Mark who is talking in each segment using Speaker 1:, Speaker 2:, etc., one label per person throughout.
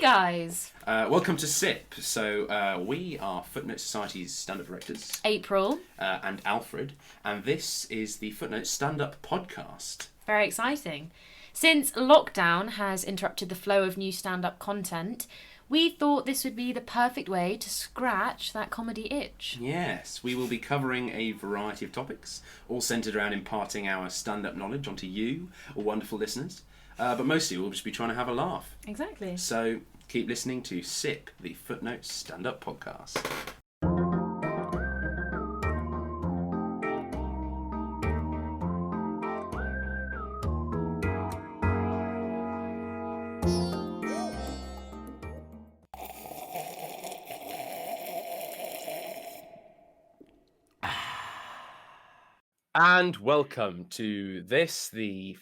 Speaker 1: guys.
Speaker 2: Welcome to SIP. So we are Footnote Society's stand-up directors,
Speaker 1: April.
Speaker 2: And Alfred, and this is the Footnote stand-up podcast.
Speaker 1: Very exciting. Since lockdown has interrupted the flow of new stand-up content, we thought this would be the perfect way to scratch that comedy itch.
Speaker 2: Yes, we will be covering a variety of topics, all centred around imparting our stand-up knowledge onto you, wonderful listeners. But mostly we'll just be trying to have a laugh.
Speaker 1: Exactly.
Speaker 2: So keep listening to SIP, the Footnote stand-up podcast. And welcome to this, the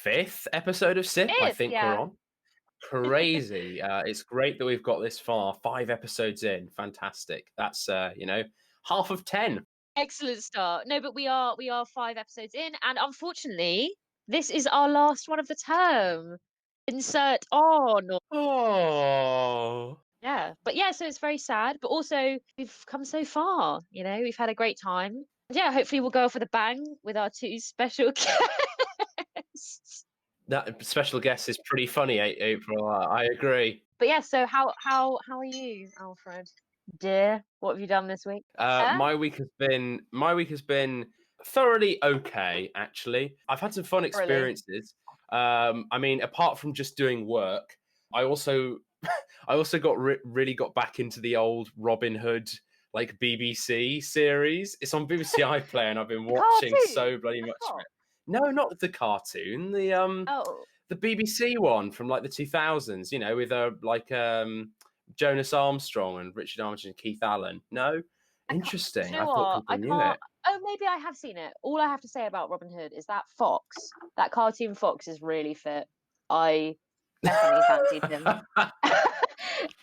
Speaker 2: 5th episode of SIP, I think we're on. Crazy. It's great that we've got this far, 5 episodes in. Fantastic. That's, half of 10.
Speaker 3: Excellent start. No, but we are 5 episodes in, and unfortunately, this is our last one of the term. Insert on.
Speaker 2: Oh.
Speaker 3: Yeah, but yeah, so it's very sad, but also we've come so far, we've had a great time. Yeah, hopefully we'll go off with a bang with our 2 special guests.
Speaker 2: That special guest is pretty funny, April. I agree.
Speaker 3: But yeah, so how are you, Alfred? Dear, what have you done this week?
Speaker 2: My week has been thoroughly okay, actually. I've had some fun experiences. Apart from just doing work, I also really got back into the old Robin Hood BBC series. It's on BBC iPlayer, and I've been watching so bloody much of it. No, not the cartoon. The BBC one from the 2000s. With Jonas Armstrong and Richard Armitage and Keith Allen. No, interesting. I thought people knew it.
Speaker 3: Oh, maybe I have seen it. All I have to say about Robin Hood is that Fox, that cartoon Fox, is really fit. I definitely fancied him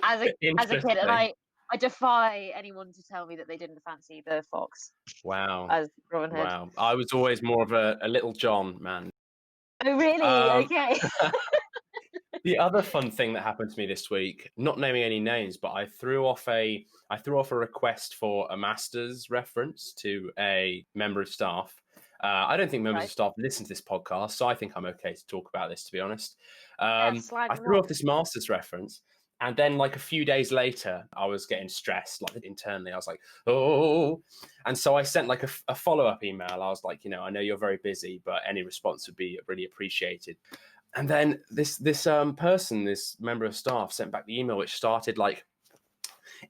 Speaker 3: as a kid, and I defy anyone to tell me that they didn't fancy the Fox.
Speaker 2: Wow.
Speaker 3: As Robin Hood.
Speaker 2: Wow. I was always more of a Little John man.
Speaker 3: Oh, really? Okay.
Speaker 2: The other fun thing that happened to me this week, not naming any names, but I threw off a request for a master's reference to a member of staff. I don't think members of staff listen to this podcast, so I think I'm okay to talk about this, to be honest. I threw off this master's reference, and then a few days later, I was getting stressed, internally. I was like, oh. And so I sent a follow-up email. I was like, I know you're very busy, but any response would be really appreciated. And then this person, this member of staff, sent back the email, which started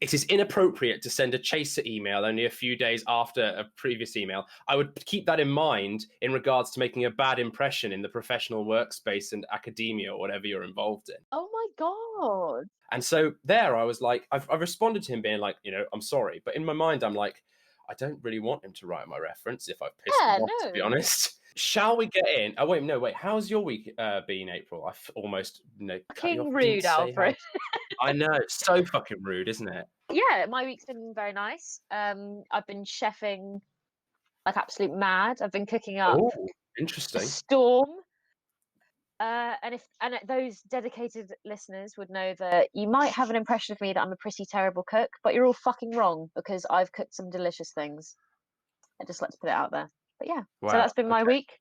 Speaker 2: it is inappropriate to send a chaser email only a few days after a previous email. I would keep that in mind in regards to making a bad impression in the professional workspace and academia or whatever you're involved in.
Speaker 3: Oh my God.
Speaker 2: And so there I was I've responded to him being I'm sorry. But in my mind, I'm I don't really want him to write my reference if I've pissed him off, to be honest. Shall we get in? Oh, wait. How's your week been, April? I've almost,
Speaker 3: fucking rude, Alfred.
Speaker 2: I know. It's so fucking rude, isn't it?
Speaker 3: Yeah, my week's been very nice. I've been chefing like absolute mad. I've been cooking up
Speaker 2: interesting.
Speaker 3: a storm. And those dedicated listeners would know that you might have an impression of me that I'm a pretty terrible cook, but you're all fucking wrong because I've cooked some delicious things. I just like to put it out there. But yeah, so that's been my week.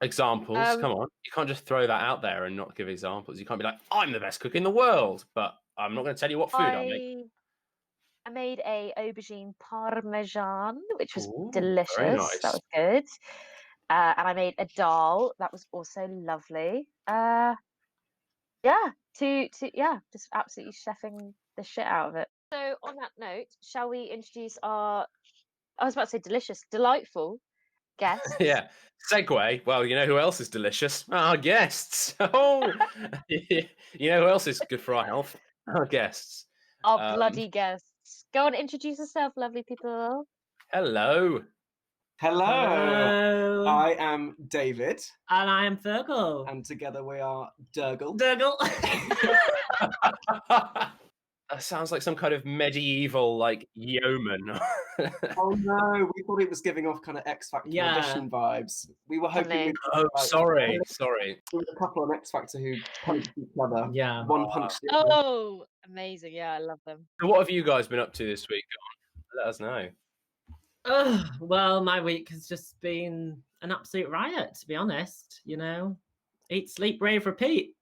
Speaker 2: Examples, come on. You can't just throw that out there and not give examples. You can't be I'm the best cook in the world, but I'm not going to tell you what food I make.
Speaker 3: I made a aubergine parmesan, which was delicious.
Speaker 2: Very nice.
Speaker 3: That was good. And I made a dal. That was also lovely. Just absolutely chefing the shit out of it. So on that note, shall we introduce I was about to say delightful guests.
Speaker 2: Yeah. Segue. Well, you know who else is delicious? Our guests. Oh, you know who else is good for our health? Our guests.
Speaker 3: Our bloody guests. Go on, introduce yourself, lovely people.
Speaker 2: Hello.
Speaker 4: Hello. I am David.
Speaker 5: And I am Fergal.
Speaker 4: And together we are Durgle.
Speaker 5: Durgle.
Speaker 2: sounds like some kind of medieval, like, yeoman.
Speaker 4: Oh no, we thought it was giving off kind of X Factor audition vibes. We were hoping.
Speaker 3: Funny.
Speaker 2: Oh,
Speaker 4: Like,
Speaker 2: sorry.
Speaker 4: there was a couple on X Factor who punched each other.
Speaker 5: Yeah.
Speaker 4: One punched the other.
Speaker 3: Oh, amazing. Yeah, I love them.
Speaker 2: So what have you guys been up to this week? Go on, let us know.
Speaker 5: Well, my week has just been an absolute riot, to be honest. You know, eat, sleep, rave, repeat.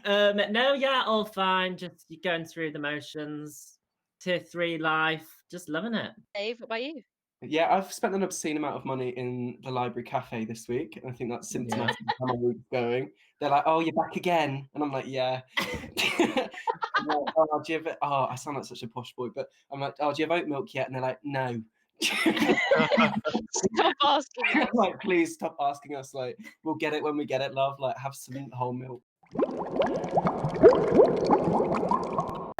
Speaker 5: No, yeah, all fine. Just going through the motions. Tier 3 life, just loving it.
Speaker 3: Dave, what about you?
Speaker 4: Yeah, I've spent an obscene amount of money in the library cafe this week, and I think that's symptomatic of how my week's going. They're like, "Oh, you're back again," and I'm like, "Yeah." I'm like, "Oh, do you have?" Oh, I sound like such a posh boy, but I'm like, "Oh, do you have oat milk yet?" And they're like, "No."
Speaker 3: Stop asking us.
Speaker 4: Like, please stop asking us. Like, we'll get it when we get it, love. Like, have some whole milk.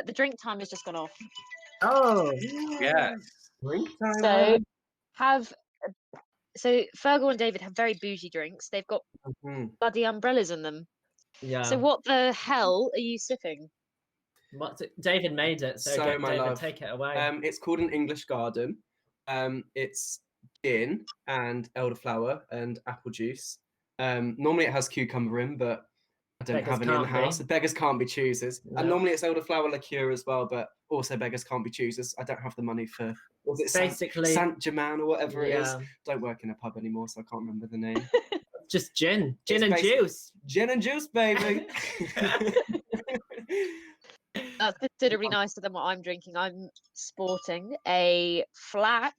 Speaker 3: The drink time has just gone off.
Speaker 5: Oh,
Speaker 2: Yeah.
Speaker 4: Drink time.
Speaker 3: So Fergal and David have very bougie drinks. They've got bloody umbrellas in them.
Speaker 5: yeah.
Speaker 3: So what the hell are you sipping?
Speaker 5: What's it? David made it, so
Speaker 4: my
Speaker 5: David,
Speaker 4: love,
Speaker 5: take it away.
Speaker 4: It's called an English Garden. It's gin and elderflower and apple juice. Normally it has cucumber in, but I don't have any in the house. The beggars can't be choosers. No. And normally it's elderflower liqueur as well, but also beggars can't be choosers. I don't have the money for, was it
Speaker 5: basically
Speaker 4: Saint-Germain or whatever it is? Don't work in a pub anymore, so I can't remember the name.
Speaker 5: Just gin and juice.
Speaker 4: Gin and juice, baby.
Speaker 3: That's considerably nicer than what I'm drinking. I'm sporting a flat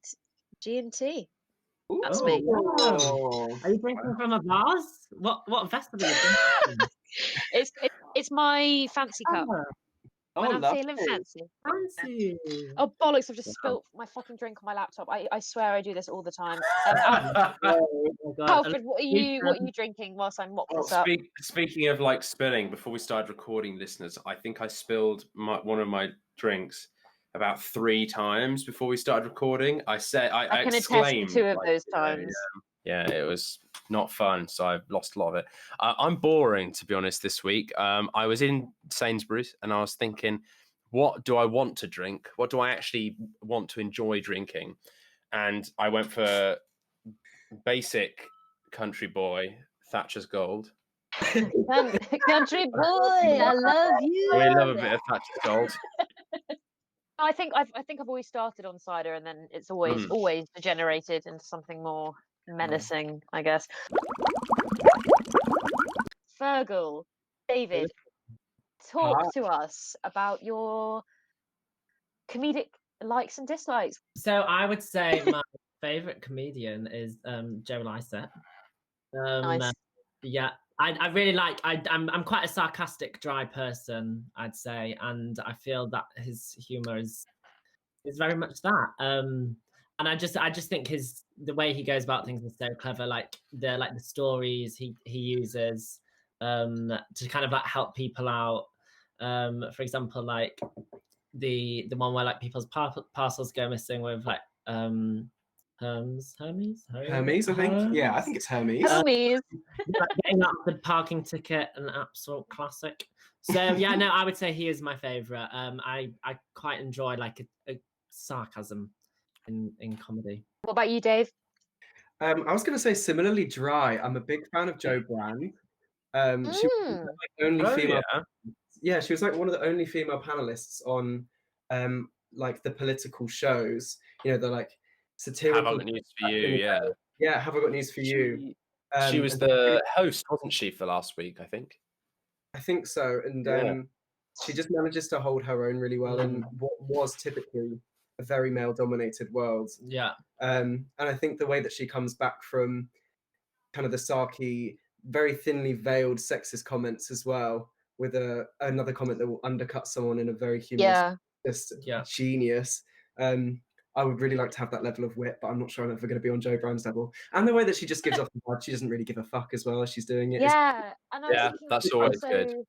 Speaker 3: G&T. That's me.
Speaker 5: Wow. Are you drinking from a vase? What vessel are you drinking?
Speaker 3: It's my fancy cup. When I'm feeling fancy.
Speaker 5: Fancy.
Speaker 3: Oh bollocks! I've just spilt my fucking drink on my laptop. I swear I do this all the time. Alfred, what are you drinking whilst I'm mopping this up?
Speaker 2: Speaking of like spilling, before we started recording, listeners, I think I spilled one of my drinks about 3 times before we started recording. I
Speaker 3: can
Speaker 2: exclaimed
Speaker 3: attest to 2 of those times.
Speaker 2: Yeah, it was not fun, so I've lost a lot of it. I'm boring, to be honest, this week. I was in Sainsbury's and I was thinking, what do I want to drink? What do I actually want to enjoy drinking? And I went for basic country boy, Thatcher's Gold.
Speaker 3: Country boy, I love you.
Speaker 2: We love a bit of Thatcher's Gold.
Speaker 3: I think I've always started on cider, and then it's always degenerated into something more menacing, I guess. Fergal, David, talk to us about your comedic likes and dislikes.
Speaker 5: So I would say my favourite comedian is Joe Lycett.
Speaker 3: Nice.
Speaker 5: Yeah, I really like. I'm quite a sarcastic, dry person, I'd say, and I feel that his humour is very much that. And I just think the way he goes about things is so clever. Like the stories he uses to kind of like help people out. For example, like the one where like people's parcels go missing with like Hermes,
Speaker 4: I think. Yeah, I think it's Hermes.
Speaker 3: Hermes.
Speaker 5: Getting out the parking ticket, an absolute classic. So yeah, no, I would say he is my favourite. I quite enjoy like a sarcasm in comedy.
Speaker 3: What about you, Dave?
Speaker 4: I was going to say similarly dry. I'm a big fan of Jo Brand. She was like only female. Yeah, she was like one of the only female panelists on like the political shows. You know, the like satirical.
Speaker 2: Have I got news for you?
Speaker 4: Yeah, have I got news for you?
Speaker 2: She was the host, wasn't she, for last week? I think
Speaker 4: so. And she just manages to hold her own really well in what was typically a very male-dominated world.
Speaker 5: Yeah.
Speaker 4: And I think the way that she comes back from kind of the sarky, very thinly veiled sexist comments as well, with another comment that will undercut someone in a very humorous, genius. I would really like to have that level of wit, but I'm not sure I'm ever going to be on Jo Brand's level. And the way that she just gives off the vibe, she doesn't really give a fuck as well as she's doing it.
Speaker 3: Yeah, and I was thinking
Speaker 2: that's always good.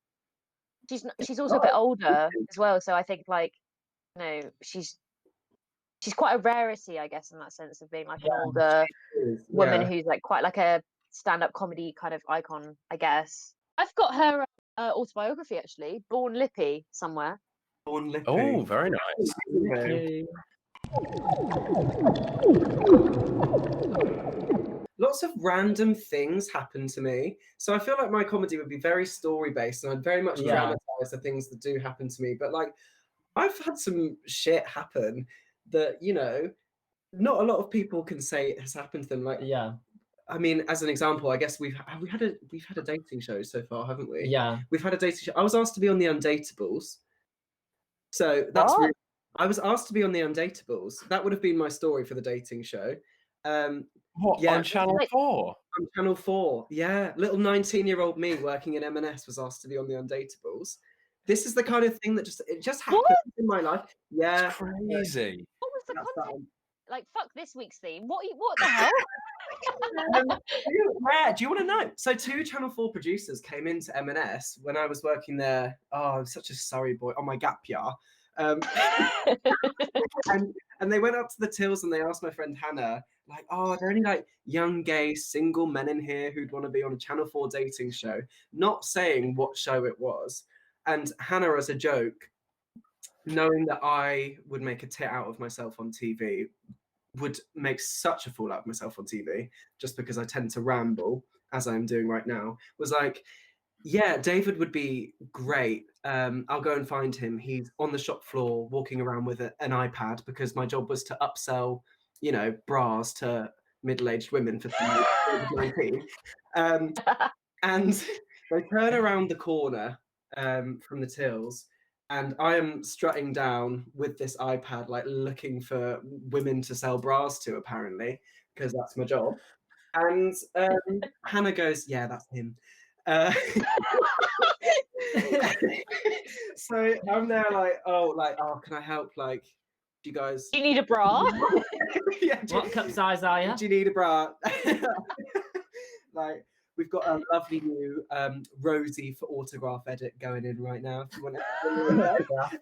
Speaker 3: She's also a bit older as well, so I think like, you know, she's quite a rarity, I guess, in that sense of being like an older woman who's like quite like a stand-up comedy kind of icon, I guess. I've got her autobiography, actually. Born Lippy somewhere.
Speaker 4: Born Lippy.
Speaker 2: Oh, very nice.
Speaker 4: Okay. Lots of random things happen to me. So I feel like my comedy would be very story based and I'd very much dramatize the things that do happen to me. But like, I've had some shit happen that, you know, not a lot of people can say it has happened to them. Like, I mean, as an example, I guess we've had a dating show so far, haven't we?
Speaker 5: Yeah.
Speaker 4: We've had a dating show. I was asked to be on the Undateables. So that's
Speaker 3: What?
Speaker 4: really, I was asked to be on the Undateables. That would have been my story for the dating show.
Speaker 2: What,
Speaker 4: yeah,
Speaker 2: on Channel 4?
Speaker 4: On Channel 4, yeah. Little 19-year-old me working in M&S was asked to be on the Undateables. This is the kind of thing that just happened in my life. Yeah.
Speaker 2: It's crazy.
Speaker 3: What was the
Speaker 4: That's
Speaker 3: context? Like, fuck this week's theme. What the hell?
Speaker 4: Do you want to know? So 2 Channel 4 producers came into M&S when I was working there. Oh, I was such a Surrey boy on my gap year. And they went up to the tills and they asked my friend Hannah, like, oh, are there any like young gay single men in here who'd want to be on a Channel 4 dating show? Not saying what show it was. And Hannah, as a joke, knowing that I would make a tit out of myself on TV, would make such a fool out of myself on TV, just because I tend to ramble, as I'm doing right now, was like, yeah, David would be great. I'll go and find him. He's on the shop floor walking around with an iPad because my job was to upsell, you know, bras to middle-aged women for 19. And they turn around the corner from the tills, and I am strutting down with this iPad, like looking for women to sell bras to, apparently, because that's my job. And Hannah goes, yeah, that's him. So I'm there like, oh, can I help? Like, do you guys...
Speaker 3: Do you need a bra?
Speaker 5: Yeah, what cup size are you?
Speaker 4: Do you need a bra? Like, we've got a lovely new Rosie for autograph edit going in right now. If you want to...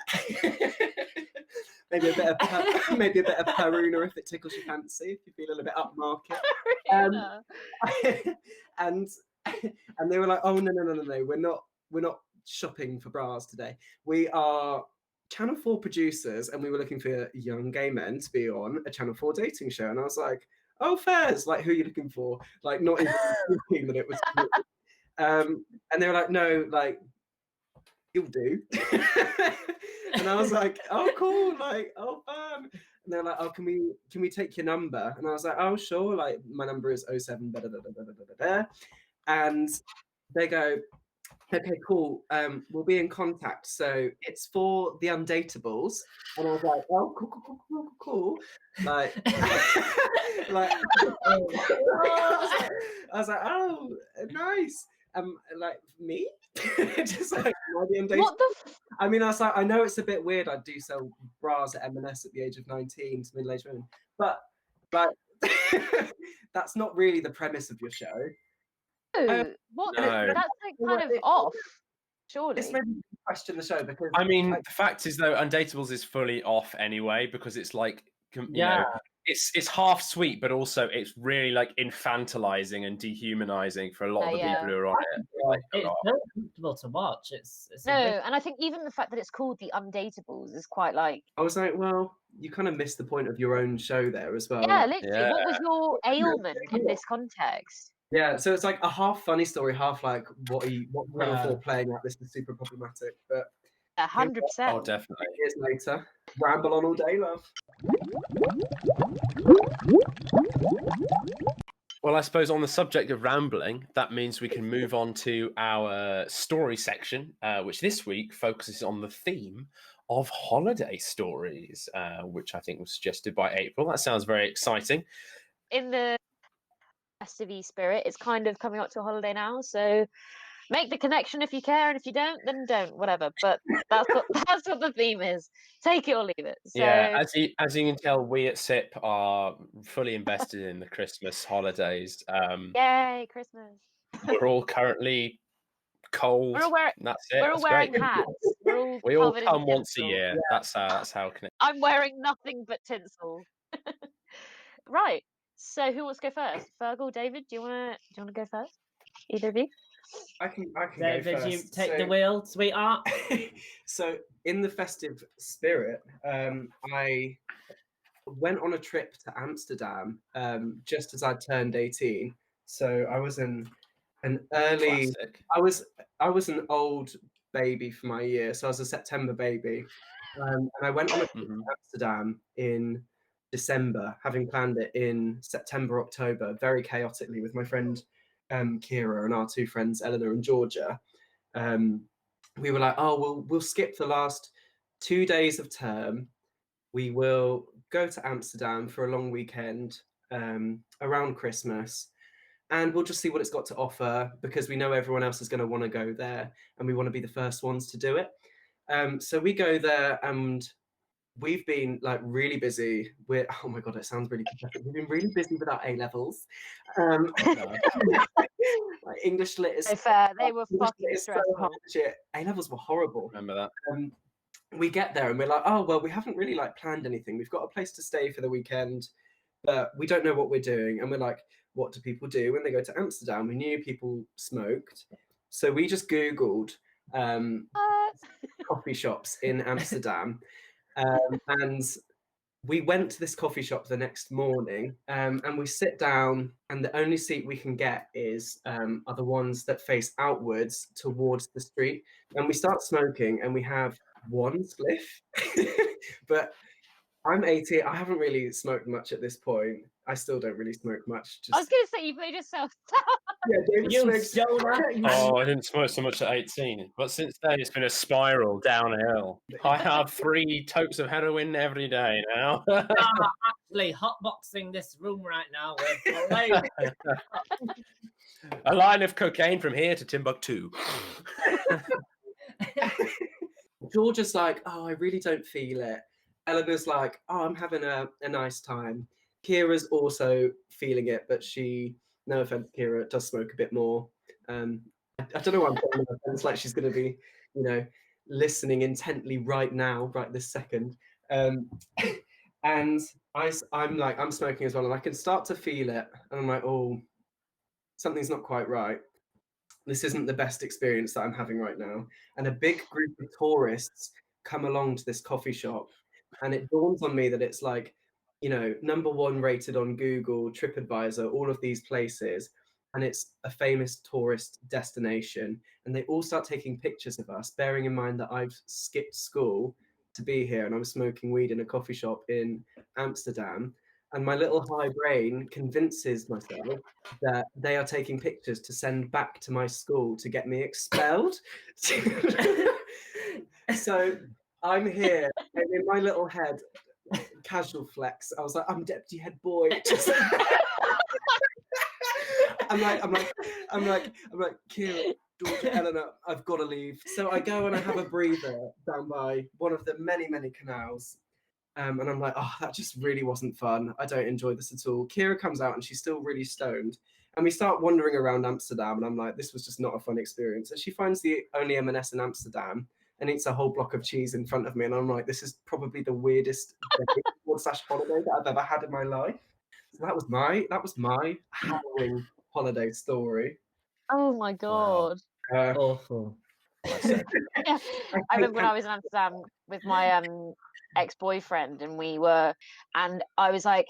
Speaker 4: maybe a bit of Peruna if it tickles your fancy, if you feel a little bit upmarket. And they were like, oh no, we're not shopping for bras today. We are Channel 4 producers and we were looking for young gay men to be on a Channel 4 dating show. And I was like, oh, fairs, like, who are you looking for? Like, not even thinking that it was cool. And they were like, no, like, you'll do. And I was like, oh, cool, like, oh, fun. And they're like, oh, can we take your number? And I was like, oh, sure, like, my number is 07 da, da, da, da, da, da, da. And they go, okay, cool, we'll be in contact. So it's for the Undateables. And I was like, oh, cool. Like, like, I was like, oh, nice. Like, me? Just like,
Speaker 3: what the
Speaker 4: I mean, I was like, I know it's a bit weird. I do sell bras at M&S at the age of 19 to middle-aged women, but like, that's not really the premise of your show.
Speaker 3: What?
Speaker 2: No.
Speaker 3: That's like kind of off. Surely.
Speaker 4: This made me question the show because
Speaker 2: I mean, the fact is though, Undateables is fully off anyway because it's like, you know, it's half sweet, but also it's really like infantilizing and dehumanizing for a lot of the people who are on it. Like,
Speaker 5: it's so comfortable to watch. It's
Speaker 3: no, and I think even the fact that it's called the Undateables is quite like.
Speaker 4: I was like, well, you kind of missed the point of your own show there as well.
Speaker 3: Yeah, literally. What was your ailment in this context?
Speaker 4: Yeah, so it's like a half funny story, half like what Channel 4 playing at. This is super problematic, but
Speaker 3: 100%.
Speaker 2: Oh, definitely.
Speaker 4: Years later, ramble on all day, love.
Speaker 2: Well, I suppose on the subject of rambling, that means we can move on to our story section, which this week focuses on the theme of holiday stories, which I think was suggested by April. That sounds very exciting.
Speaker 3: In the festive spirit, it's kind of coming up to a holiday now, so make the connection if you care, and if you don't, then don't, whatever. But that's what the theme is. Take it or leave it. So...
Speaker 2: Yeah, as you can tell, we at SIP are fully invested in the Christmas holidays.
Speaker 3: Yay, Christmas!
Speaker 2: We're all currently cold.
Speaker 3: We're all wearing,
Speaker 2: that's it.
Speaker 3: We're all wearing hats.
Speaker 2: We all come once a year. Yeah. That's how connected.
Speaker 3: I'm wearing nothing but tinsel. Right. So who wants to go first? Fergal, David, do you want to go first? Either of you?
Speaker 4: I can
Speaker 5: David,
Speaker 4: go
Speaker 5: you
Speaker 4: first.
Speaker 5: take the wheel, sweetheart.
Speaker 4: So, in the festive spirit, I went on a trip to Amsterdam just as I turned 18. So I was an early.
Speaker 2: Classic.
Speaker 4: I was an old baby for my year, so I was a September baby, and I went on a trip to Amsterdam in December, having planned it in September, October, very chaotically with my friend Kira and our two friends Eleanor and Georgia. We were like, oh, we'll skip the last 2 days of term. We will go to Amsterdam for a long weekend around Christmas, and we'll just see what it's got to offer because we know everyone else is going to want to go there, and we want to be the first ones to do it. So we go there, and we've been like really busy. Oh my god, it sounds really pathetic. We've been really busy with our A levels. Like English lit is
Speaker 3: So fair. They were
Speaker 4: English
Speaker 3: fucking
Speaker 4: lit is so
Speaker 3: stressful.
Speaker 4: hard. Shit, A levels were horrible.
Speaker 2: Remember that?
Speaker 4: We get there and we're like, oh well, we haven't really like planned anything. We've got a place to stay for the weekend, but we don't know what we're doing. And we're like, what do people do when they go to Amsterdam? We knew people smoked, so we just Googled coffee shops in Amsterdam, and we went to this coffee shop the next morning, and we sit down, and the only seat we can get are the ones that face outwards towards the street. And we start smoking, and we have one spliff, but I'm 18. I haven't really smoked much at this point. I still don't really smoke much.
Speaker 3: I was going to say, you've made yourself.
Speaker 4: Yeah, David
Speaker 5: You
Speaker 4: smokes.
Speaker 5: stoner.
Speaker 2: Oh, I didn't smoke so much at 18, but since then it's been a spiral downhill. I have 3 totes of heroin every day now.
Speaker 5: Actually, hotboxing this room right now.
Speaker 2: A line of cocaine from here to Timbuktu.
Speaker 4: Georgia's like, oh, I really don't feel it. Eleanor's like, oh, I'm having a nice time. Kira's also feeling it, but she, no offense, Kira, does smoke a bit more. I don't know why I'm saying no offense, like she's going to be, listening intently right now, right this second. And I'm smoking as well, and I can start to feel it. And I'm like, oh, something's not quite right. This isn't the best experience that I'm having right now. And a big group of tourists come along to this coffee shop, and it dawns on me that it's like, #1 rated on Google, TripAdvisor, all of these places, and it's a famous tourist destination. And they all start taking pictures of us, bearing in mind that I've skipped school to be here, and I was smoking weed in a coffee shop in Amsterdam. And my little high brain convinces myself that they are taking pictures to send back to my school to get me expelled. So I'm here, and in my little head, casual flex, I was like, I'm deputy head boy. I'm like, Kira, Georgia, Eleanor, I've got to leave. So I go and I have a breather down by one of the many, many canals. And I'm like, oh, that just really wasn't fun. I don't enjoy this at all. Kira comes out and she's still really stoned. And we start wandering around Amsterdam, and I'm like, this was just not a fun experience. And she finds the only M&S in Amsterdam and eats a whole block of cheese in front of me. And I'm like, this is probably the weirdest holiday that I've ever had in my life. So that was my harrowing holiday story.
Speaker 3: Oh my god.
Speaker 5: Awful.
Speaker 3: Yeah, I remember when I was in Amsterdam with my ex-boyfriend, and I was like,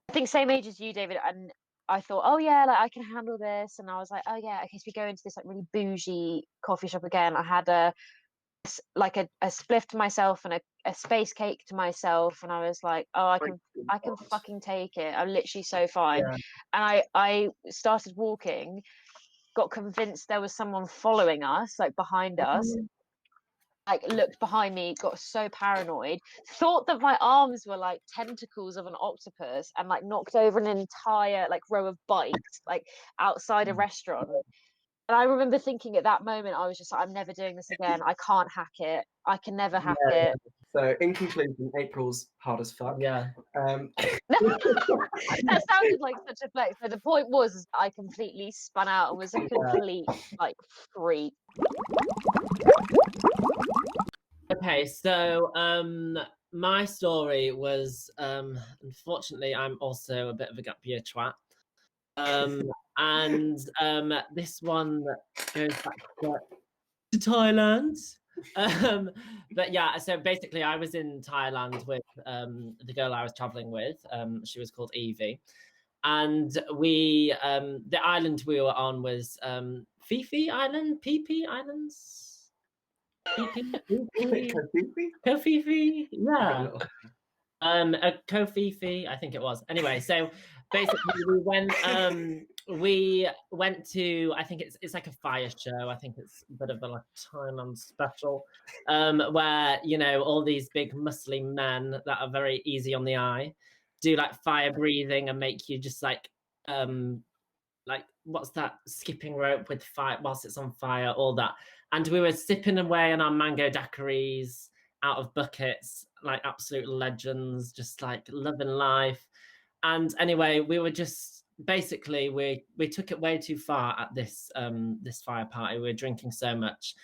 Speaker 3: I think same age as you, David, and I thought, oh yeah, like I can handle this, and I was like, oh yeah, okay, so we go into this like really bougie coffee shop again. I had a spliff to myself and a space cake to myself, and I was like, oh, I can fucking take it. I'm literally so fine. Yeah. And I started walking, got convinced there was someone following us, like behind us. Like looked behind me, got so paranoid, thought that my arms were like tentacles of an octopus, and like knocked over an entire like row of bikes like outside a restaurant. And I remember thinking at that moment, I was just like, I'm never doing this again. I can't hack it. I can never hack it.
Speaker 4: So in conclusion, April's hard as fuck.
Speaker 5: Yeah.
Speaker 3: That sounded like such a flex. But the point was I completely spun out and was a complete like freak.
Speaker 5: Okay, so my story was unfortunately I'm also a bit of a gap year twat. And this one goes back to Thailand. But yeah, so basically I was in Thailand with the girl I was traveling with. She was called Evie. And we the island we were on was Fifi Island, PP Islands. Kofifi, yeah. Kofifi, I think it was. Anyway, so basically we went to, I think it's like a fire show. I think it's a bit of a like Thailand special, where all these big muscly men that are very easy on the eye do like fire breathing and make you just like what's that, skipping rope with fire whilst it's on fire, all that. And we were sipping away on our mango daiquiris out of buckets, like absolute legends, just like loving life. And anyway, we were just basically we took it way too far at this this fire party. We were drinking so much.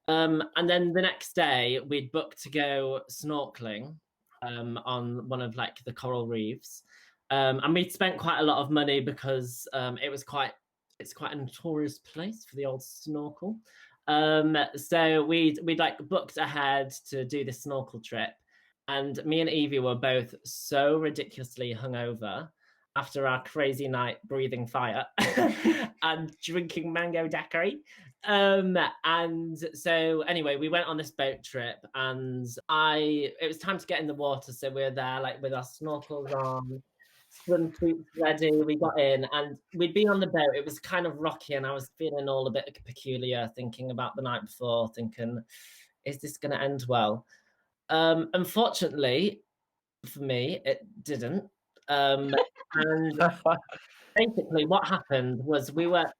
Speaker 5: And then the next day we'd booked to go snorkeling on one of like the coral reefs. And we'd spent quite a lot of money because it's quite a notorious place for the old snorkel. So we'd like booked ahead to do this snorkel trip, and me and Evie were both so ridiculously hungover after our crazy night breathing fire and drinking mango daiquiri. And so anyway, we went on this boat trip, and it was time to get in the water, so we were there like with our snorkels on, swimsuits ready. We got in and we'd been on the boat. It was kind of rocky and I was feeling all a bit peculiar, thinking about the night before, thinking, is this going to end well? Unfortunately for me, it didn't. And basically what happened was we arrived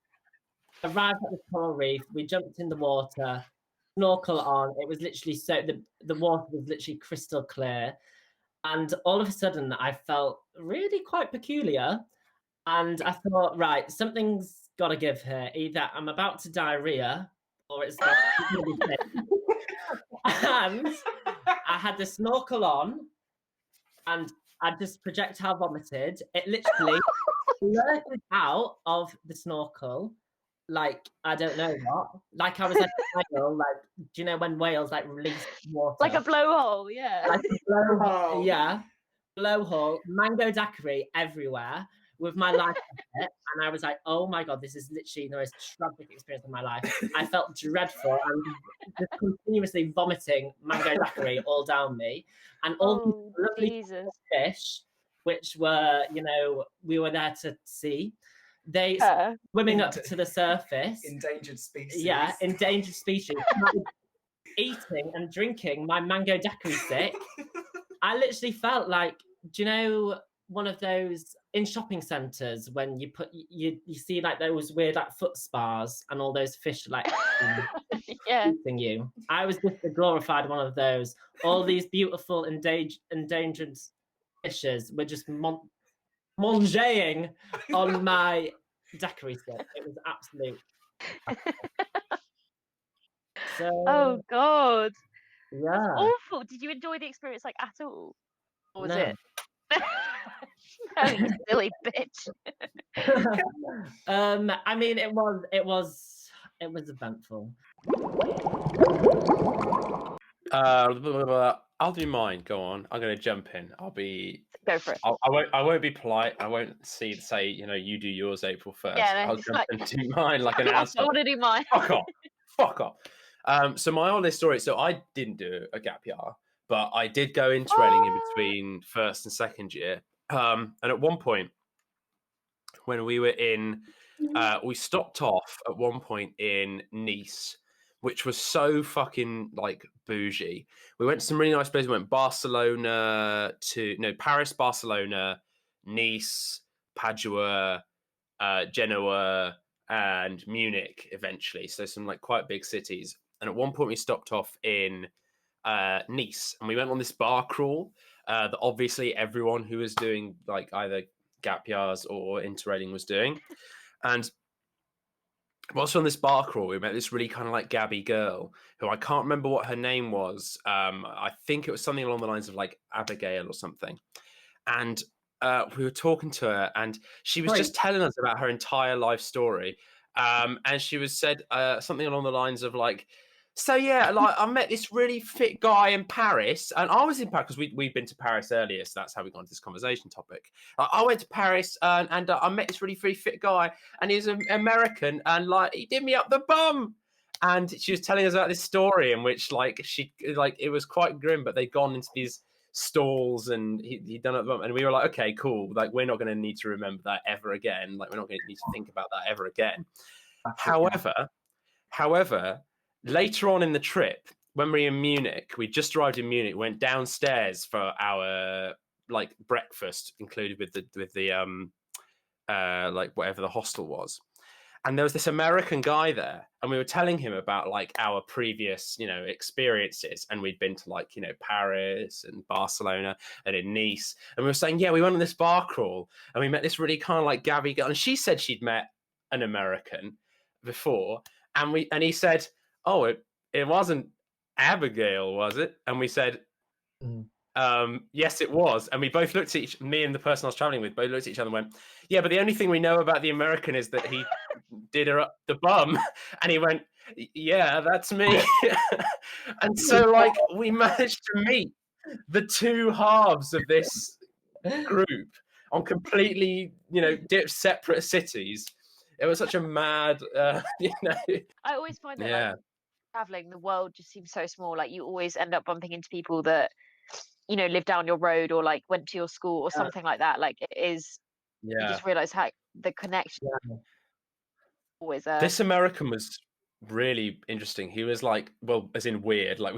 Speaker 5: at the coral reef, we jumped in the water, snorkel on. It was literally the water was literally crystal clear. And all of a sudden, I felt really quite peculiar. And I thought, right, something's got to give here. Either I'm about to diarrhea or it's going to be sick. And I had the snorkel on and I just projectile vomited. It literally blurted out of the snorkel like I don't know what. Like I was like a whale, like, do you know when whales like release water?
Speaker 3: Like a blowhole, yeah.
Speaker 5: Like a blowhole, yeah. Blowhole, mango daiquiri everywhere with my life in it. And I was like, oh my God, this is literally the most tragic experience of my life. I felt dreadful and just continuously vomiting mango daiquiri all down me. And all these lovely fish, which were, we were there to see. They swimming up to the surface.
Speaker 4: Endangered species.
Speaker 5: Yeah, endangered species. Eating and drinking my mango daiquiri stick. I literally felt like, do you know one of those in shopping centres when you see like those weird like foot spas and all those fish like eating you? I was just a glorified one of those. All these beautiful endangered fishes were just manging on my daiquiri stick. It was absolute. So,
Speaker 3: oh God.
Speaker 5: Yeah.
Speaker 3: That's awful. Did you enjoy the experience like at all? Or was it? No, you silly bitch.
Speaker 5: I mean, it was eventful.
Speaker 2: I'll do mine. Go on. I'm going to jump in.
Speaker 3: Go for it.
Speaker 2: I won't be polite. I won't say you do yours April 1st.
Speaker 3: Yeah,
Speaker 2: I'll jump into mine like an asshole.
Speaker 3: I want to do mine.
Speaker 2: Fuck off. So my oldest story. So I didn't do a gap year, but I did go into training in between first and second year. And at one point, when we were in, we stopped off at one point in Nice, which was so fucking like bougie. We went to some really nice places. We went Paris, Barcelona, Nice, Padua, Genoa, and Munich eventually. So some like quite big cities. And at one point we stopped off in Nice and we went on this bar crawl that obviously everyone who was doing like either gap years or interrailing was doing. And whilst on this bar crawl, we met this really kind of like gabby girl who I can't remember what her name was. I think it was something along the lines of like Abigail or something. And we were talking to her, and she was just telling us about her entire life story. And she was said something along the lines of like, so yeah, like I met this really fit guy in Paris, and I was in Paris because we'd been to Paris earlier, so that's how we got into this conversation topic. I went to Paris and I met this really fit guy, and he's an American, and like he did me up the bum. And she was telling us about this story in which like it was quite grim, but they'd gone into these stalls and he'd done it, and we were like, okay, cool, like we're not going to need to remember that ever again, like we're not going to need to think about that ever again. However, later on in the trip, when we were in Munich, we just arrived in Munich, went downstairs for our like breakfast included with the like whatever the hostel was. And there was this American guy there, and we were telling him about like our previous, experiences. And we'd been to like, Paris and Barcelona and in Nice. And we were saying, yeah, we went on this bar crawl and we met this really kind of like Gabby girl. And she said she'd met an American before. And he said, oh, it wasn't Abigail, was it? And we said, yes, it was. And we both looked at me and the person I was traveling with, both looked at each other and went, yeah, but the only thing we know about the American is that he did her up the bum. And he went, yeah, that's me. And so like we managed to meet the two halves of this group on completely, separate cities. It was such a mad,
Speaker 3: I always find that like, traveling, the world just seems so small. Like you always end up bumping into people that live down your road or like went to your school or something like that. Like it is, you just realize how the connection always there.
Speaker 2: This American was really interesting. He was like, well, as in weird. Like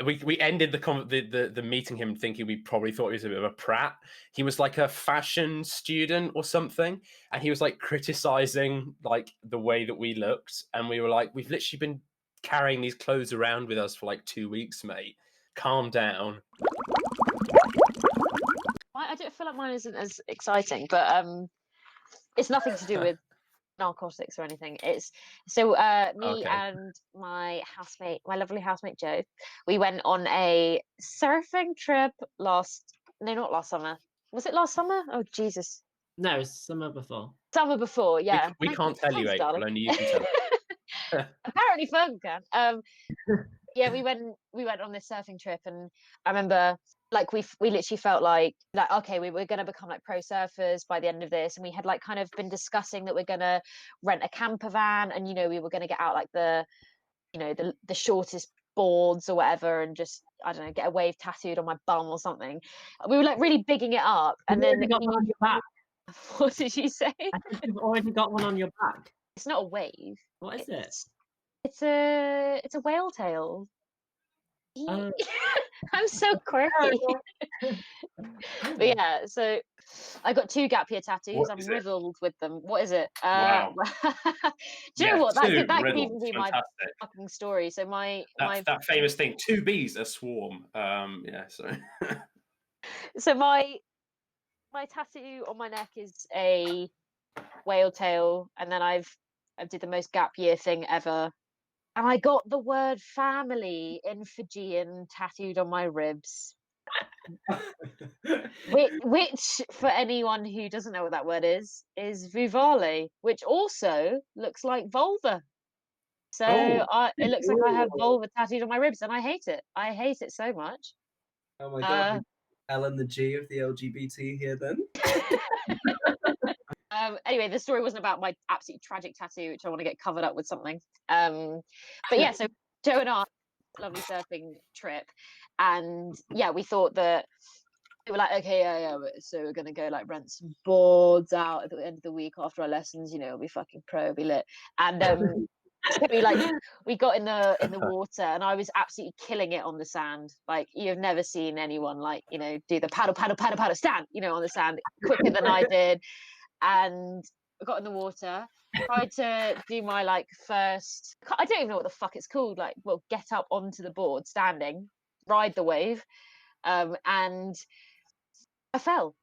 Speaker 2: we ended the meeting him thinking we probably thought he was a bit of a prat. He was like a fashion student or something, and he was like criticizing like the way that we looked, and we were like, we've literally been carrying these clothes around with us for like 2 weeks, mate. Calm down.
Speaker 3: I don't feel like mine isn't as exciting, but it's nothing to do with narcotics or anything. It's so me and my lovely housemate Jo, we went on a surfing trip not last summer. Was it last summer? Oh Jesus.
Speaker 5: No, summer before.
Speaker 3: Summer before, yeah.
Speaker 2: We can't tell you, April, only you can tell.
Speaker 3: Apparently Fergal can. Yeah, we went on this surfing trip, and I remember like we literally felt like okay, we were going to become like pro surfers by the end of this, and we had like kind of been discussing that we're going to rent a camper van, and we were going to get out like the shortest boards or whatever, and just I don't know, get a wave tattooed on my bum or something. We were like really bigging it up, and then
Speaker 5: got one on your back.
Speaker 3: What did you say?
Speaker 5: I think you've already got one on your back.
Speaker 3: It's not a wave.
Speaker 5: What is it?
Speaker 3: It's a whale tail. I'm so quirky. But yeah, so I got 2 gap year tattoos. I'm riddled with them. What is it?
Speaker 2: Wow.
Speaker 3: Do you know what? That could even be my fucking story. So
Speaker 2: that famous thing, 2 bees a swarm.
Speaker 3: So my tattoo on my neck is a whale tail, and then I did the most gap year thing ever. And I got the word family in Fijian tattooed on my ribs. which, for anyone who doesn't know what that word is vuvale, which also looks like vulva. So it looks like I have vulva tattooed on my ribs, and I hate it. I hate it so much.
Speaker 4: Oh my God. Ellen the G of the LGBT here then.
Speaker 3: Anyway, the story wasn't about my absolutely tragic tattoo, which I want to get covered up with something. But yeah, so Jo and I, lovely surfing trip, and yeah, we thought that we were like, okay, so we're gonna go like rent some boards out at the end of the week after our lessons. It'll be fucking pro, it'll be lit, and we got in the water, and I was absolutely killing it on the sand. Like you've never seen anyone like do the paddle stand on the sand quicker than I did. And I got in the water, tried to do my like first, I don't even know what the fuck it's called, like, well, get up onto the board standing, ride the wave, and I fell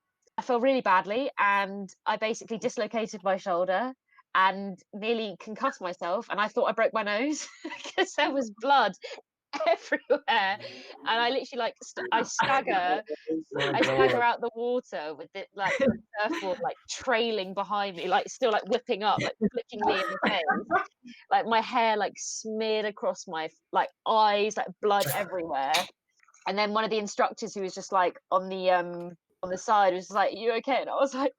Speaker 3: really badly, and I basically dislocated my shoulder and nearly concussed myself, and I thought I broke my nose because there was blood everywhere, and I literally like I stagger out the water with it like the surfboard like trailing behind me, like still like whipping up, like flicking me in the face, like my hair like smeared across my like eyes, like blood everywhere. And then one of the instructors who was just like on the side was just like, "You okay?" And I was like,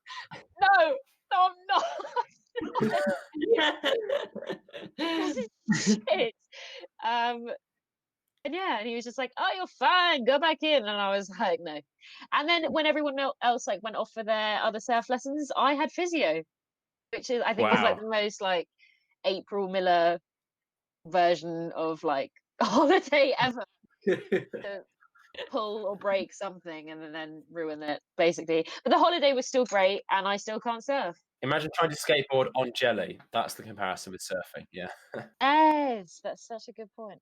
Speaker 3: no, I'm not. This is shit. And yeah, and he was just like, "Oh, you're fine, go back in." And I was like, no. And then when everyone else like went off for their other surf lessons, I had physio, which is I think was like the most like April Miller version of like a holiday ever. To pull or break something and then ruin it, basically. But the holiday was still great, and I still can't surf.
Speaker 2: Imagine trying to skateboard on jelly. That's the comparison with surfing. Yeah.
Speaker 3: Yes, that's such a good point.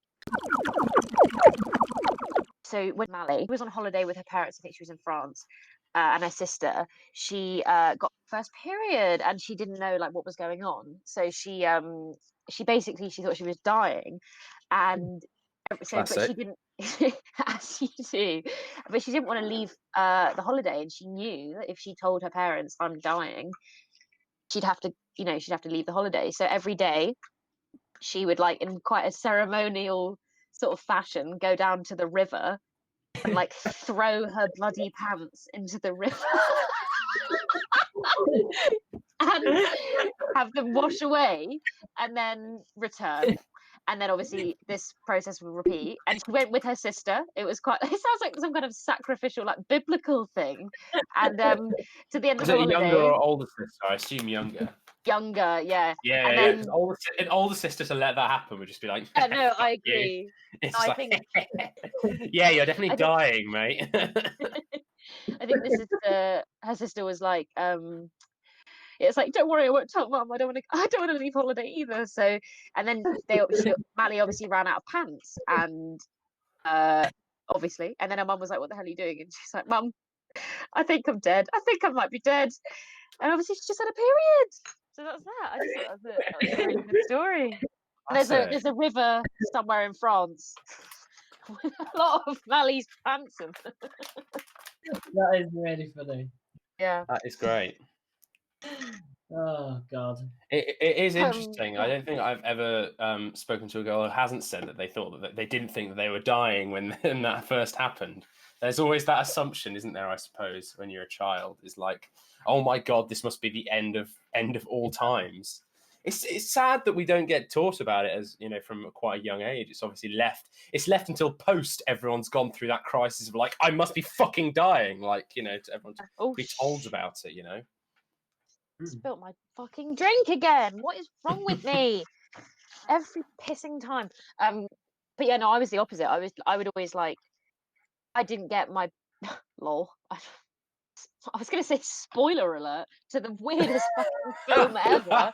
Speaker 3: So when Mally was on holiday with her parents, I think she was in France, and her sister, she got first period, and she didn't know like what was going on. So she basically she thought she was dying, and so but she didn't. As you do, but she didn't want to leave the holiday, and she knew that if she told her parents I'm dying, she'd have to leave the holiday. So every day she would like in quite a ceremonial sort of fashion go down to the river and like throw her bloody pants into the river and have them wash away and then return. And then obviously this process will repeat. And she went with her sister. It sounds like some kind of sacrificial, like biblical thing. And to the end of the holiday.
Speaker 2: Younger or older sister? I assume younger.
Speaker 3: Younger, yeah.
Speaker 2: Yeah,
Speaker 3: and
Speaker 2: yeah.
Speaker 3: Then,
Speaker 2: an older sister to let that happen would just be like.
Speaker 3: Yeah, no, I agree.
Speaker 2: It's I think. Yeah, you're definitely dying, mate.
Speaker 3: I think her sister was like, it's like, don't worry, I won't tell Mum. I don't want to leave holiday either. So, and then Mally obviously ran out of pants, and obviously, and then her mum was like, "What the hell are you doing?" And she's like, "Mum, I think I'm dead. I think I might be dead." And obviously, she just had a period. So that's that. I just thought that was a really good story. And there's a river somewhere in France with a lot of Mally's pants in.
Speaker 5: That is really funny.
Speaker 3: Yeah,
Speaker 2: that is great.
Speaker 5: Oh God,
Speaker 2: it is interesting. I don't think I've ever spoken to a girl who hasn't said that they thought that they didn't think that they were dying when that first happened. There's always that assumption, isn't there? I suppose when you're a child, is like, oh my God, this must be the end of all times. It's sad that we don't get taught about it as from quite a young age. It's obviously left. It's left until post everyone's gone through that crisis of like, I must be fucking dying. Like to everyone to be told about it.
Speaker 3: Spilt my fucking drink again. What is wrong with me? Every pissing time. But yeah, no, I was the opposite. I would always like. I didn't get my lol. I was going to say spoiler alert to the weirdest fucking film ever.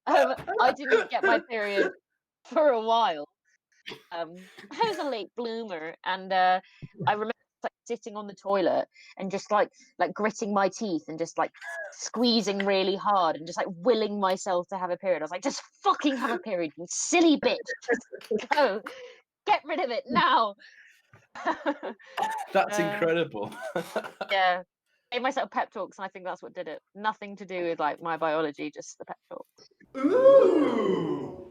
Speaker 3: I didn't get my period for a while. I was a late bloomer, and I remember like sitting on the toilet and just like gritting my teeth and just like squeezing really hard and just like willing myself to have a period. I was like, just fucking have a period, you silly bitch. Just go. Get rid of it now.
Speaker 2: That's incredible.
Speaker 3: Yeah. I gave myself pep talks, and I think that's what did it. Nothing to do with like my biology, just the pep talk.
Speaker 6: Ooh.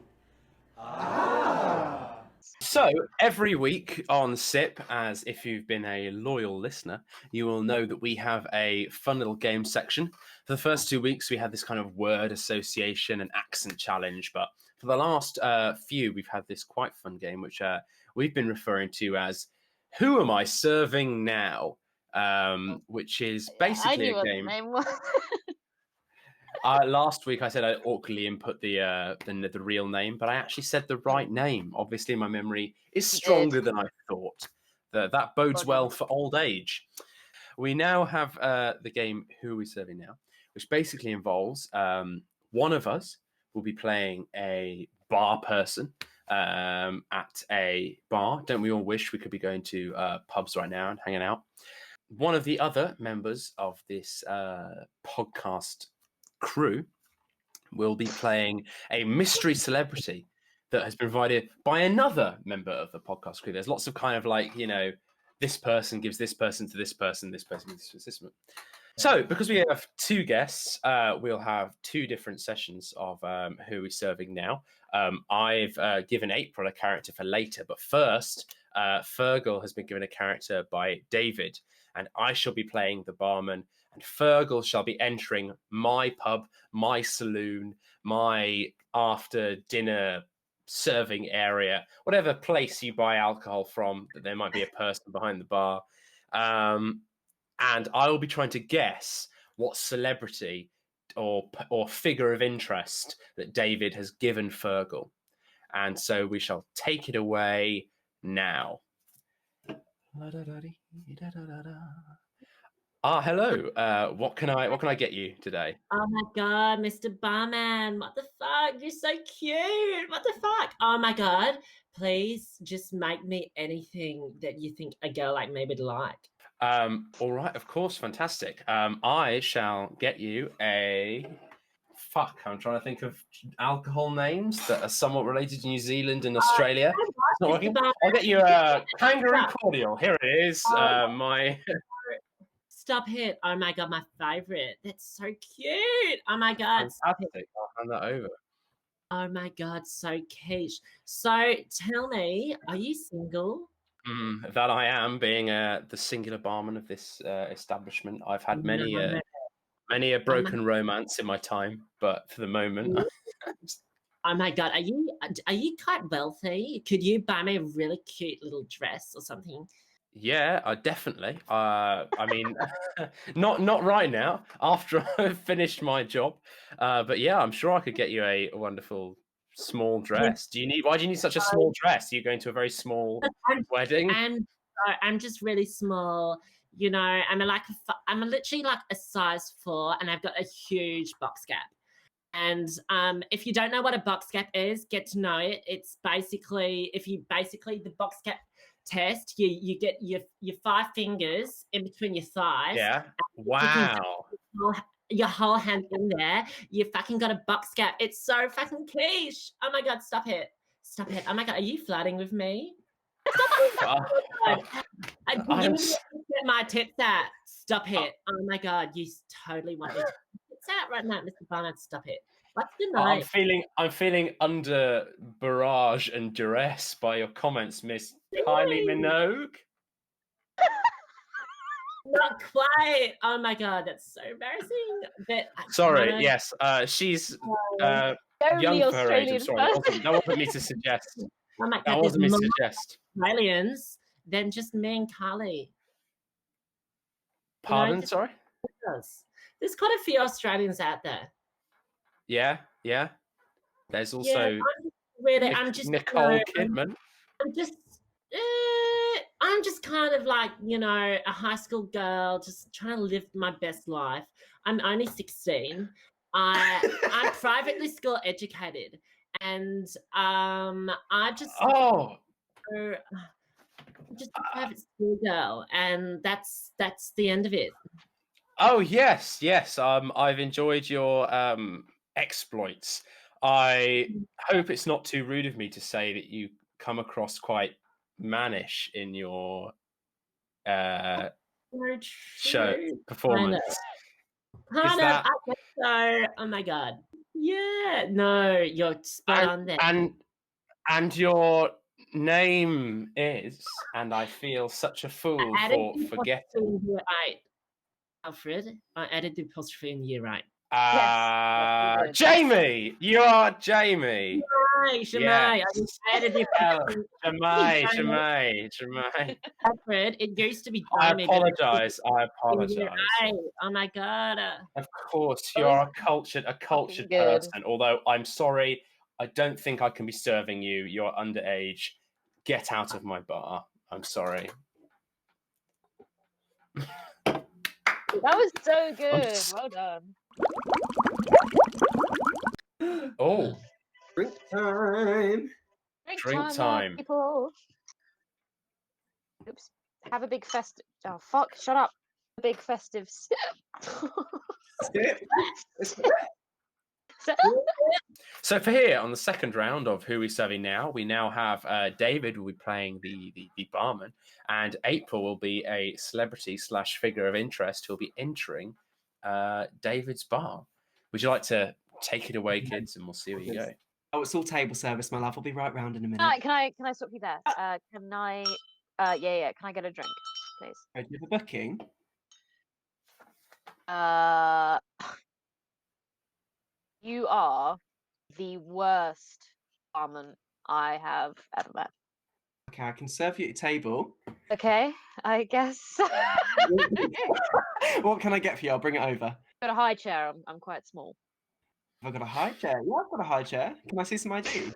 Speaker 6: Ah.
Speaker 2: So every week on SIP, as if you've been a loyal listener, you will know that we have a fun little game section. For the first 2 weeks, we had this kind of word association and accent challenge, but for the last few, we've had this quite fun game, which we've been referring to as Who Am I Serving Now? Which is basically a game. Last week I said I awkwardly input the real name, but I actually said the right name. Obviously, my memory is stronger than I thought. That bodes well for old age. We now have the game Who Are We Serving Now, which basically involves one of us will be playing a bar person at a bar. Don't we all wish we could be going to pubs right now and hanging out? One of the other members of this podcast crew will be playing a mystery celebrity that has been provided by another member of the podcast crew. There's lots of kind of like, you know, this person gives this person to this person gives this person. So, because we have two guests, we'll have two different sessions of who we're serving now. I've given April a character for later, but first, Fergal has been given a character by David, and I shall be playing the barman, and Fergal shall be entering my pub, my saloon, my after-dinner serving area, whatever place you buy alcohol from, that there might be a person behind the bar. And I will be trying to guess what celebrity or figure of interest that David has given Fergal. And so we shall take it away now. Hello. What can I get you today?
Speaker 5: Oh my God, Mr. Barman, what the fuck? You're so cute. What the fuck? Oh my God. Please just make me anything that you think a girl like me would like.
Speaker 2: All right, of course, fantastic. I shall get you a... Fuck, I'm trying to think of alcohol names that are somewhat related to New Zealand and Australia. It's not working. I'll get you a kangaroo cordial. Here it is. My...
Speaker 5: Stop it. Oh my God, my favorite. That's so cute. Oh my God.
Speaker 2: Fantastic. I'll hand that over.
Speaker 5: Oh my God, so quiche. So tell me, are you single?
Speaker 2: That I am, being the singular barman of this establishment. I've had many a broken romance in my time, but for the moment...
Speaker 5: Oh my God, are you quite wealthy? Could you buy me a really cute little dress or something?
Speaker 2: Yeah, definitely. I mean, not right now, after I've finished my job. But yeah, I'm sure I could get you a wonderful small dress. Why do you need such a small dress? Are you going to a very small wedding?
Speaker 5: I'm just really small. You know, I'm literally like a size 4, and I've got a huge box gap. And if you don't know what a box gap is, get to know it. It's basically the box gap test. You get your 5 fingers in between your thighs.
Speaker 2: Yeah. Wow.
Speaker 5: Your whole hand in there. You fucking got a box gap. It's so fucking quiche. Oh my God, stop it. Stop it. Oh my God, are you flirting with me? Stop it. You need to get my tits out. Stop it. Oh my God, you totally want me to tits out right now, Mr. Barnard. Stop it. What's the name?
Speaker 2: I'm feeling under barrage and duress by your comments, Miss Kylie Minogue.
Speaker 5: Not quite. Oh my God, that's so embarrassing. But
Speaker 2: sorry, yes, she's young for her age. I'm sorry, that wasn't me to suggest.
Speaker 5: Oh my God,
Speaker 2: that wasn't me to suggest.
Speaker 5: Australians than just me and Carly.
Speaker 2: Pardon, sorry?
Speaker 5: There's quite a few Australians out there.
Speaker 2: Yeah. There's also
Speaker 5: Nicole
Speaker 2: Kidman.
Speaker 5: I'm just kind of like, you know, a high school girl, just trying to live my best life. I'm only 16. I'm privately school educated, and I just just a private school girl, and that's the end of it.
Speaker 2: Oh yes. I've enjoyed your exploits. I hope it's not too rude of me to say that you come across quite mannish in your show performance.
Speaker 5: Kind of. I guess so. Oh my God. Yeah. No, you're spot on there.
Speaker 2: And your name is, and I feel such a fool for forgetting.
Speaker 5: Alfred, I added the apostrophe in year right.
Speaker 2: Yes, Jamie, you are Jamie.
Speaker 5: Shamai.
Speaker 2: Yes.
Speaker 5: I added the
Speaker 2: Shamai.
Speaker 5: Alfred, it used to be
Speaker 2: Jamie. I apologize.
Speaker 5: Oh my God.
Speaker 2: Of course, you are a cultured person. Although I'm sorry, I don't think I can be serving you. You're underage. Get out of my bar. I'm sorry.
Speaker 3: That was so good. Well done.
Speaker 2: Oh.
Speaker 4: Drink time.
Speaker 2: Drink time.
Speaker 3: People. Oops. Have a big festive... Oh, fuck. Shut up. A big festive...
Speaker 4: Skip.
Speaker 2: So for here on the second round of Who We Serving Now, we now have David will be playing the barman, and April will be a celebrity / figure of interest who will be entering David's bar. Would you like to take it away, kids, and we'll see where you go?
Speaker 7: Oh, it's all table service, my love. I'll be right round in a minute.
Speaker 3: Can I stop you there? Can I? Yeah. Can I get a drink, please?
Speaker 7: Do you have a booking?
Speaker 3: You are the worst barman I have ever met.
Speaker 7: Okay, I can serve you at your table.
Speaker 3: Okay, I guess.
Speaker 7: What can I get for you? I'll bring it over.
Speaker 3: Got a high chair. I'm quite small.
Speaker 7: Have I got a high chair? Yeah, I've got a high chair. Can I see some ID?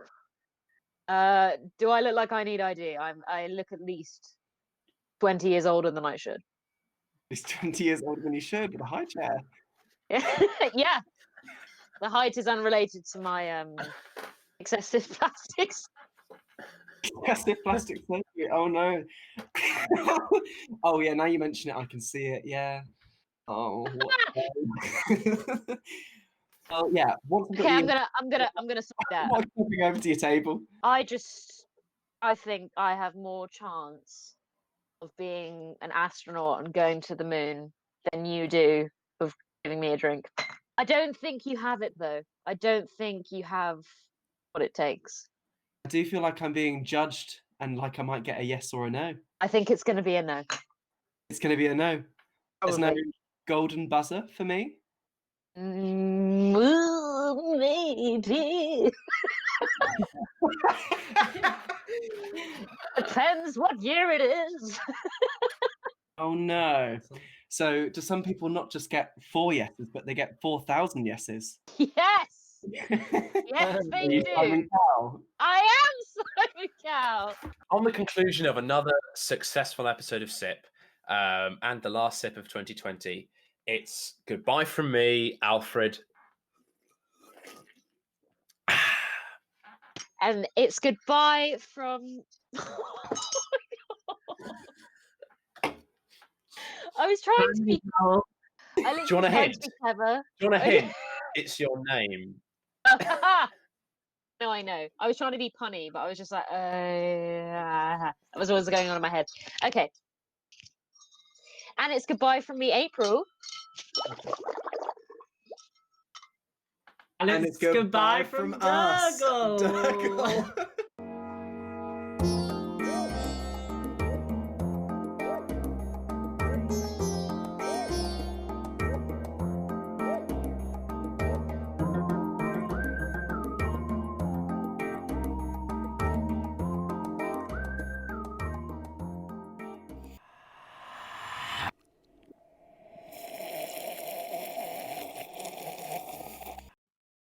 Speaker 3: Do I look like I need ID? I look at least 20 years older than I should.
Speaker 7: He's 20 years older than you should with a high chair.
Speaker 3: Yeah. The height is unrelated to my excessive plastics.
Speaker 7: Excessive plastic surgery. Oh no. Oh yeah, now you mention it, I can see it. Yeah. Oh. Oh yeah.
Speaker 3: Okay, I'm gonna stop that.
Speaker 7: I'm coming over to your table.
Speaker 3: I think I have more chance of being an astronaut and going to the moon than you do of giving me a drink. I don't think you have it though. I don't think you have what it takes.
Speaker 7: I do feel like I'm being judged and like I might get a yes or a no.
Speaker 3: I think it's going to be a no.
Speaker 7: It's going to be a no. There's no
Speaker 3: Probably.
Speaker 7: golden buzzer for me.
Speaker 3: Maybe. Depends what year it is.
Speaker 7: Oh no. So do some people not just get 4 yeses, but they get 4,000 yeses?
Speaker 3: Yes. Yes, they do.
Speaker 7: Simon Cowell?
Speaker 3: I am Simon Cowell.
Speaker 2: On the conclusion of another successful episode of SIP, and the last SIP of 2020, it's goodbye from me, Alfred.
Speaker 3: And it's goodbye from... I was trying to be...
Speaker 2: Do you want a hint? Do you want a hint? It's your name.
Speaker 3: No, I know. I was trying to be punny, but I was just like, that was what was going on in my head. Okay. And it's goodbye from me, April.
Speaker 5: And it's goodbye from
Speaker 4: us,
Speaker 5: Fergal.
Speaker 4: Fergal.